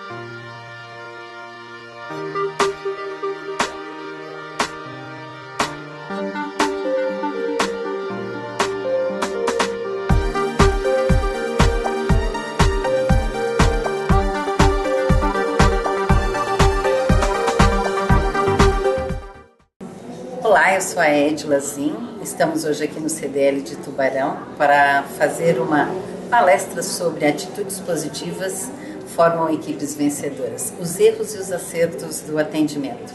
Olá, eu sou a Edila Zin. Estamos hoje aqui no CDL de Tubarão para fazer uma palestra sobre atitudes positivas formam equipes vencedoras, os erros e os acertos do atendimento.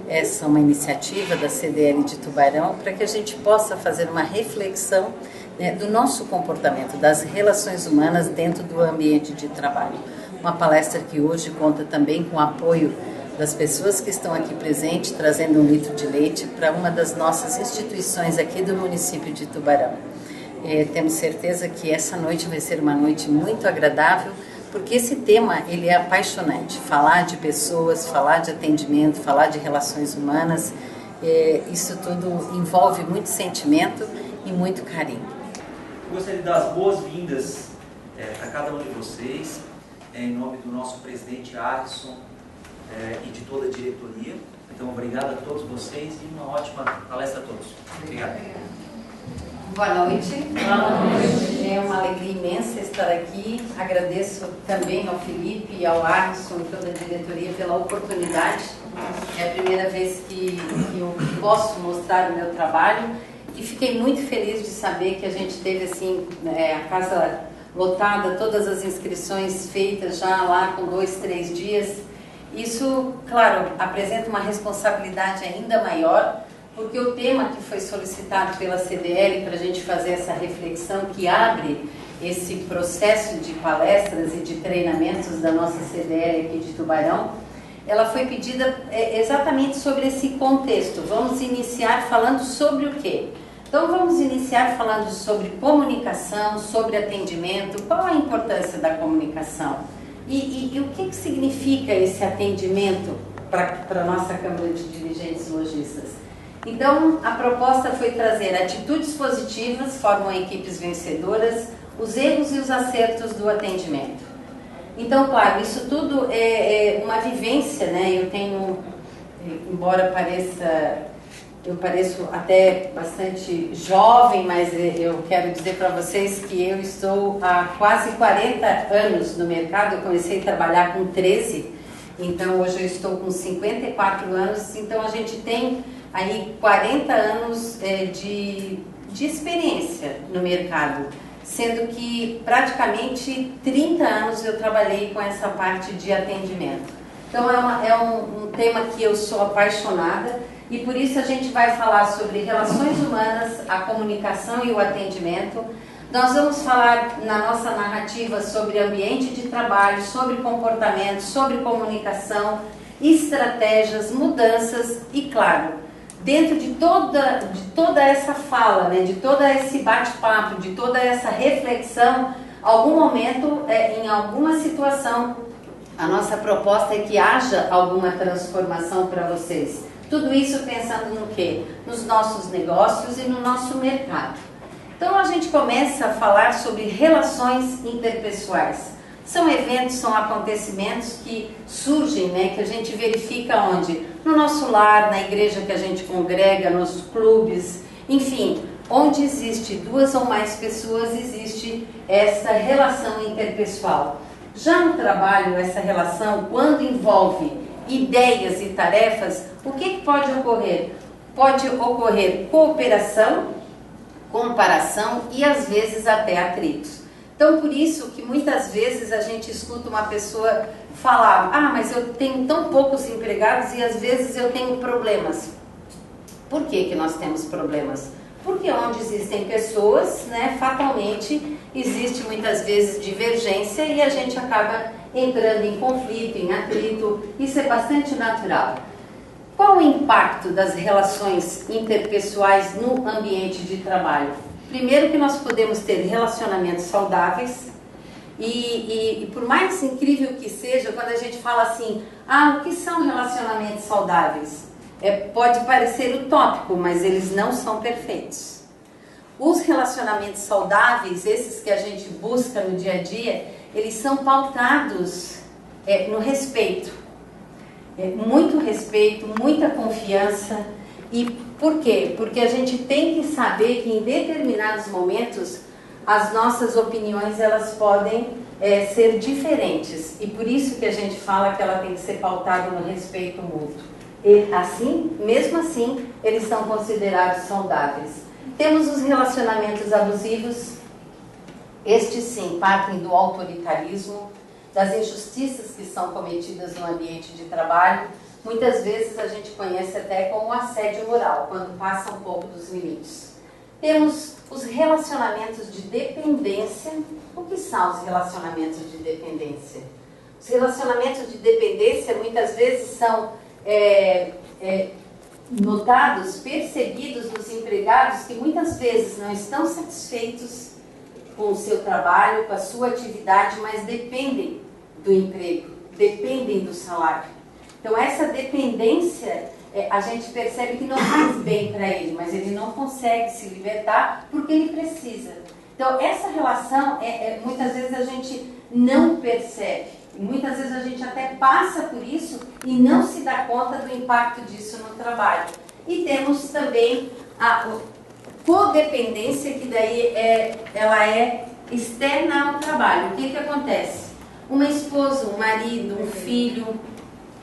Essa é uma iniciativa da CDL de Tubarão para que a gente possa fazer uma reflexão, né, do nosso comportamento, das relações humanas dentro do ambiente de trabalho. Uma palestra que hoje conta também com o apoio das pessoas que estão aqui presentes, trazendo 1 litro de leite para uma das nossas instituições aqui do município de Tubarão. Temos certeza que essa noite vai ser uma noite muito agradável, porque esse tema ele é apaixonante. Falar de pessoas, falar de atendimento, falar de relações humanas, isso tudo envolve muito sentimento e muito carinho. Eu gostaria de dar as boas-vindas para cada um de vocês, em nome do nosso presidente Alisson, e de toda a diretoria. Então, obrigado a todos vocês e uma ótima palestra a todos. Obrigado. Boa noite. Boa noite. É uma alegria imensa estar aqui. Agradeço também ao Felipe e ao Alisson e toda a diretoria pela oportunidade. É a primeira vez que eu posso mostrar o meu trabalho e fiquei muito feliz de saber que a gente teve assim, a casa lotada, todas as inscrições feitas já lá com 2, 3 dias. Isso, claro, apresenta uma responsabilidade ainda maior, porque o tema que foi solicitado pela CDL para a gente fazer essa reflexão que abre esse processo de palestras e de treinamentos da nossa CDL aqui de Tubarão, ela foi pedida exatamente sobre esse contexto. Vamos iniciar falando sobre o quê? Então vamos iniciar falando sobre comunicação, sobre atendimento, qual a importância da comunicação? E o que significa esse atendimento para a nossa Câmara de Dirigentes Lojistas? Então, a proposta foi trazer atitudes positivas, formam equipes vencedoras, os erros e os acertos do atendimento. Então, claro, isso tudo é uma vivência, né? Eu tenho, embora eu pareço até bastante jovem, mas eu quero dizer para vocês que eu estou há quase 40 anos no mercado. Eu comecei a trabalhar com 13, então hoje eu estou com 54 anos, então a gente tem aí 40 anos de experiência no mercado, sendo que praticamente 30 anos eu trabalhei com essa parte de atendimento. Então é um tema que eu sou apaixonada. E por isso a gente vai falar sobre relações humanas, a comunicação e o atendimento. Nós vamos falar na nossa narrativa sobre ambiente de trabalho, sobre comportamento, sobre comunicação, estratégias, mudanças e, claro, dentro de toda essa fala, né, de todo esse bate-papo, de toda essa reflexão, algum momento, em alguma situação, a nossa proposta é que haja alguma transformação para vocês. Tudo isso pensando no quê? Nos nossos negócios e no nosso mercado. Então a gente começa a falar sobre relações interpessoais. São eventos, são acontecimentos que surgem, né, que a gente verifica onde? No nosso lar, na igreja que a gente congrega, nos clubes, enfim, onde existe 2 ou mais pessoas, existe essa relação interpessoal. Já no trabalho, essa relação, quando envolve ideias e tarefas, o que pode ocorrer? Pode ocorrer cooperação, comparação e às vezes até atritos. Então por isso que muitas vezes a gente escuta uma pessoa falar: ah, mas eu tenho tão poucos empregados e às vezes eu tenho problemas. Por que nós temos problemas? Porque onde existem pessoas, né, fatalmente existe muitas vezes divergência e a gente acaba entrando em conflito, em atrito. Isso é bastante natural. Qual o impacto das relações interpessoais no ambiente de trabalho? Primeiro que nós podemos ter relacionamentos saudáveis e por mais incrível que seja, quando a gente fala assim, o que são relacionamentos saudáveis? Pode parecer utópico, mas eles não são perfeitos. Os relacionamentos saudáveis, esses que a gente busca no dia a dia, eles são pautados no respeito. Muito respeito, muita confiança. E por quê? Porque a gente tem que saber que em determinados momentos as nossas opiniões elas podem ser diferentes. E por isso que a gente fala que ela tem que ser pautada no respeito mútuo. E assim, mesmo assim, eles são considerados saudáveis. Temos os relacionamentos abusivos. Estes sim partem do autoritarismo, das injustiças que são cometidas no ambiente de trabalho. Muitas vezes a gente conhece até como assédio moral, quando passa um pouco dos limites. Temos os relacionamentos de dependência. O que são os relacionamentos de dependência? Os relacionamentos de dependência muitas vezes são notados, percebidos dos empregados que muitas vezes não estão satisfeitos com o seu trabalho, com a sua atividade, mas dependem do emprego, dependem do salário. Então essa dependência, a gente percebe que não faz bem para ele, mas ele não consegue se libertar porque ele precisa. Então essa relação, muitas vezes a gente não percebe, muitas vezes a gente até passa por isso e não se dá conta do impacto disso no trabalho. E temos também a codependência, que daí ela é externa ao trabalho. O que acontece? Uma esposa, um marido, um filho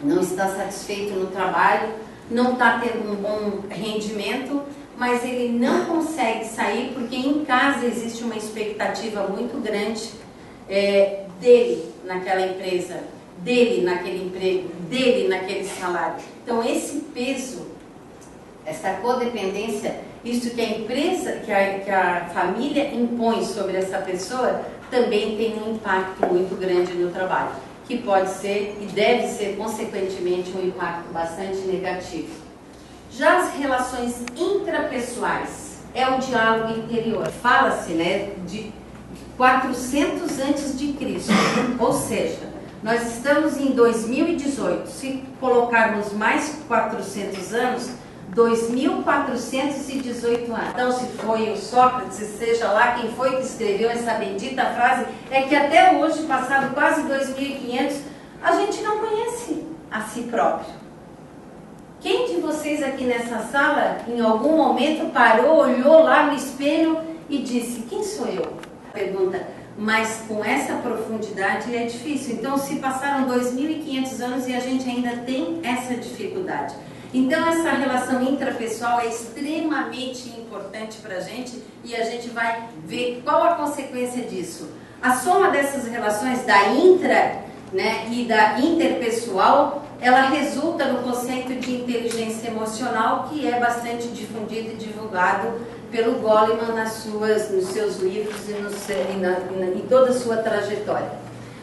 não está satisfeito no trabalho, não está tendo um bom rendimento, mas ele não consegue sair porque em casa existe uma expectativa muito grande dele naquela empresa, dele naquele emprego, dele naquele salário. Então esse peso, essa codependência, isso que a empresa, que a família impõe sobre essa pessoa, também tem um impacto muito grande no trabalho, que pode ser e deve ser, consequentemente, um impacto bastante negativo. Já as relações intrapessoais, é o diálogo interior. Fala-se, né, de 400 antes de Cristo, ou seja, nós estamos em 2018, se colocarmos mais 400 anos, 2.418 anos. Então, se foi o Sócrates, seja lá quem foi que escreveu essa bendita frase, é que até hoje, passado quase 2.500, a gente não conhece a si próprio. Quem de vocês aqui nessa sala, em algum momento, parou, olhou lá no espelho e disse, quem sou eu? Pergunta, mas com essa profundidade é difícil. Então, se passaram 2.500 anos e a gente ainda tem essa dificuldade. Então essa relação intrapessoal é extremamente importante para a gente e a gente vai ver qual a consequência disso. A soma dessas relações da intra, né, e da interpessoal, ela resulta no conceito de inteligência emocional, que é bastante difundido e divulgado pelo Goleman nos seus livros e em toda a sua trajetória.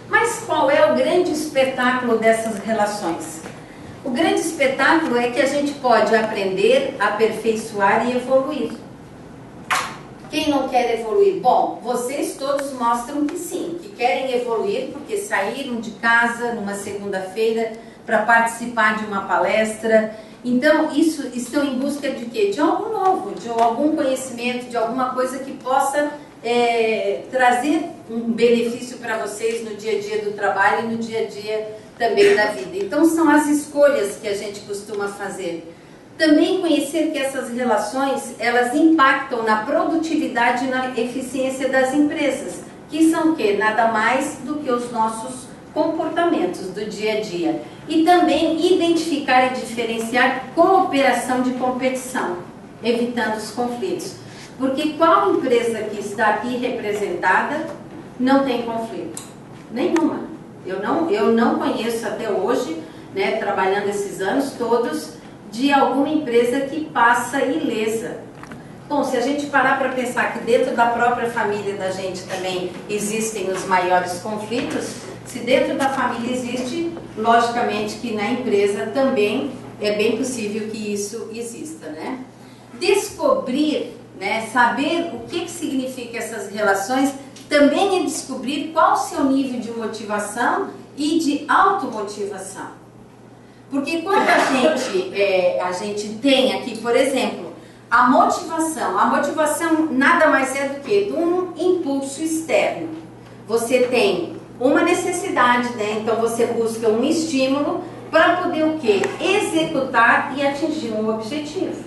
Mas qual é o grande espetáculo dessas relações? O grande espetáculo é que a gente pode aprender, aperfeiçoar e evoluir. Quem não quer evoluir? Bom, vocês todos mostram que sim, que querem evoluir porque saíram de casa numa segunda-feira para participar de uma palestra. Então, estão em busca de quê? De algo novo, de algum conhecimento, de alguma coisa que possa trazer um benefício para vocês no dia a dia do trabalho e no dia a dia também da vida. Então são as escolhas que a gente costuma fazer. Também conhecer que essas relações, elas impactam na produtividade e na eficiência das empresas, que são o quê? Nada mais do que os nossos comportamentos do dia a dia. E também identificar e diferenciar cooperação de competição, evitando os conflitos. Porque qual empresa que está aqui representada não tem conflito? Nenhuma. Eu não conheço até hoje, né, trabalhando esses anos todos, de alguma empresa que passa ilesa. Bom, se a gente parar para pensar que dentro da própria família da gente também existem os maiores conflitos, se dentro da família existe, logicamente que na empresa também é bem possível que isso exista, né? Descobrir, né, saber o que significa essas relações, também é descobrir qual o seu nível de motivação e de automotivação. Porque quando a gente tem aqui, por exemplo, a motivação nada mais é do que de um impulso externo. Você tem uma necessidade, né? Então você busca um estímulo para poder o quê? Executar e atingir um objetivo.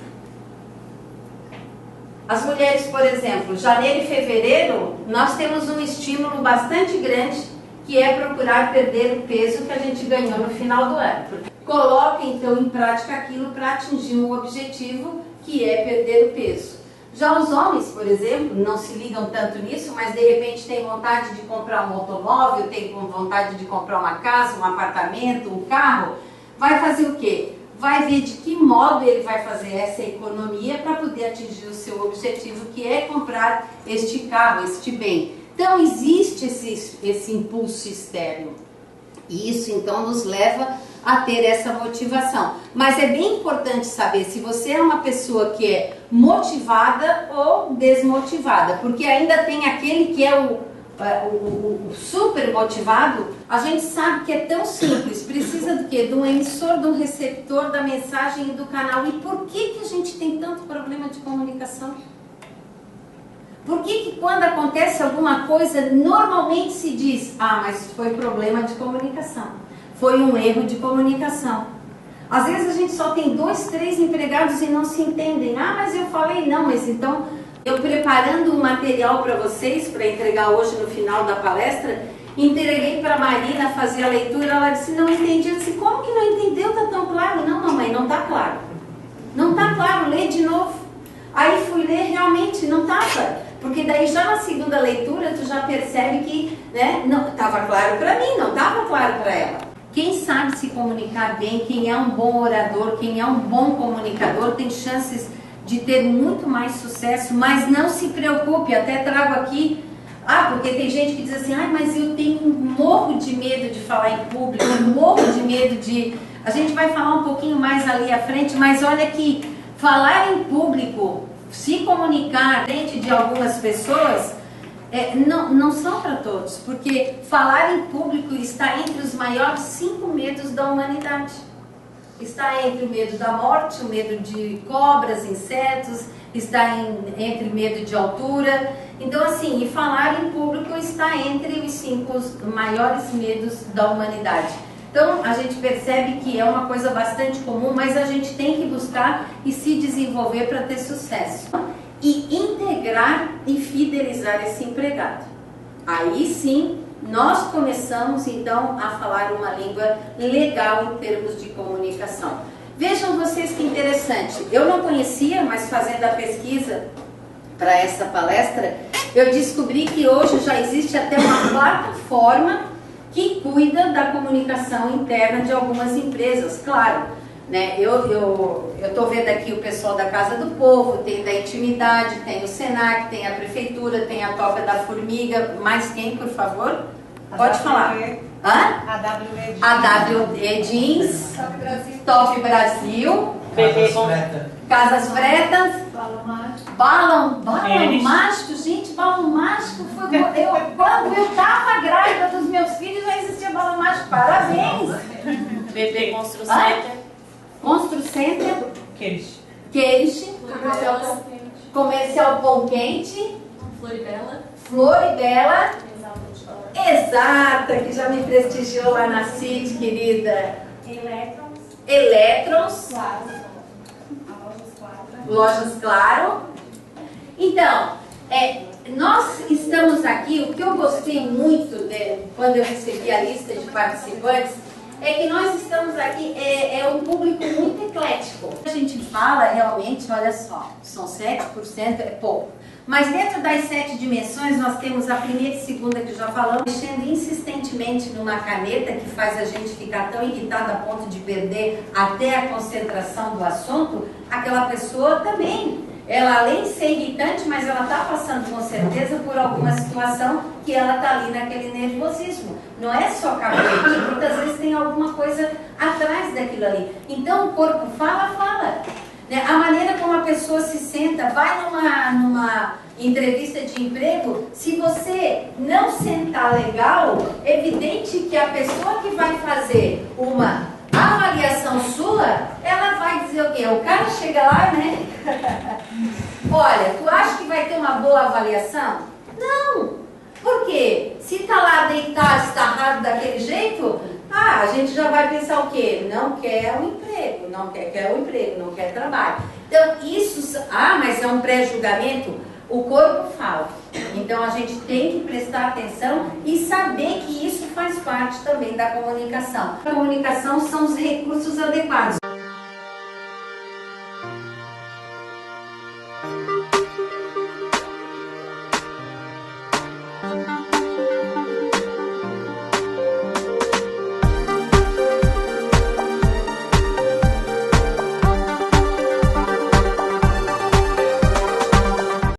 As mulheres, por exemplo, janeiro e fevereiro, nós temos um estímulo bastante grande, que é procurar perder o peso que a gente ganhou no final do ano. Coloque então em prática aquilo para atingir um objetivo, que é perder o peso. Já os homens, por exemplo, não se ligam tanto nisso, mas de repente tem vontade de comprar um automóvel, tem vontade de comprar uma casa, um apartamento, um carro, vai fazer o quê? Vai ver de que modo ele vai fazer essa economia para poder atingir o seu objetivo, que é comprar este carro, este bem. Então existe esse impulso externo. E isso então nos leva a ter essa motivação. Mas é bem importante saber se você é uma pessoa que é motivada ou desmotivada, porque ainda tem aquele que é o super motivado. A gente sabe que é tão simples, precisa do quê? De um emissor, de um receptor da mensagem e do canal. E por que a gente tem tanto problema de comunicação? Por que quando acontece alguma coisa, normalmente se diz, ah, mas foi problema de comunicação, foi um erro de comunicação. Às vezes a gente só tem 2, 3 empregados e não se entendem. Ah, mas eu falei, não, mas então, eu preparando um material para vocês, para entregar hoje no final da palestra, entreguei para a Marina fazer a leitura, ela disse, não entendi. Eu disse, como que não entendeu? Está tão claro? Não, mamãe, não está claro. Não está claro, lê de novo. Aí fui ler, realmente não estava. Porque daí já na segunda leitura tu já percebe que, né, não estava claro para mim, não estava claro para ela. Quem sabe se comunicar bem, quem é um bom orador, quem é um bom comunicador, tem chances de ter muito mais sucesso, mas não se preocupe, até trago aqui, porque tem gente que diz assim, mas eu morro de medo de falar em público, morro de medo de... A gente vai falar um pouquinho mais ali à frente, mas olha que falar em público, se comunicar diante de algumas pessoas, não são para todos, porque falar em público está entre os maiores 5 medos da humanidade. Está entre o medo da morte, o medo de cobras, insetos, está entre o medo de altura. Então assim, e falar em público está entre os 5 maiores medos da humanidade. Então a gente percebe que é uma coisa bastante comum, mas a gente tem que buscar e se desenvolver para ter sucesso. E integrar e fidelizar esse empregado. Aí sim, nós começamos então a falar uma língua legal em termos de comunicação. Vejam vocês que interessante, eu não conhecia, mas fazendo a pesquisa para essa palestra, eu descobri que hoje já existe até uma plataforma que cuida da comunicação interna de algumas empresas, claro. Né? Eu estou vendo aqui o pessoal da Casa do Povo, tem da Intimidade, tem o Senac, tem a Prefeitura, tem a Toca da Formiga. Mais quem, por favor? Pode falar. A WE Jeans, Top Brasil, Casas Fretas, Balão Mágico, gente, Balão Mágico foi... Quando eu estava grávida dos meus filhos já existia Balão Mágico, parabéns! BP Constru Center. Constru Center, Queixe, Comercial Pão Quente, Floribela, Exata, que já me prestigiou lá na CIT, querida, Eletrons, Lojas Claro. Então, nós estamos aqui, o que eu gostei muito quando eu recebi a lista de participantes, é que nós estamos aqui, é um público muito eclético. A gente fala realmente, olha só, são 7%, é pouco. Mas dentro das 7 dimensões, nós temos a primeira e segunda que já falamos, mexendo insistentemente numa caneta que faz a gente ficar tão irritada a ponto de perder até a concentração do assunto, aquela pessoa também. Ela, além de ser irritante, mas ela está passando com certeza por alguma situação que ela está ali naquele nervosismo. Não é só cabeça, muitas vezes tem alguma coisa atrás daquilo ali. Então o corpo fala. Né? A maneira como a pessoa se senta, vai numa entrevista de emprego, se você não sentar legal, é evidente que a pessoa que vai fazer uma avaliação sua, ela vai dizer o quê? O cara chega lá, né? Olha, tu acha que vai ter uma boa avaliação? Não! Porque se está lá deitado, estarrado daquele jeito, a gente já vai pensar o quê? Não quer um emprego, não quer um emprego, não quer trabalho. Então isso, mas é um pré-julgamento, o corpo fala. Então a gente tem que prestar atenção e saber que isso faz parte também da comunicação. A comunicação são os recursos adequados.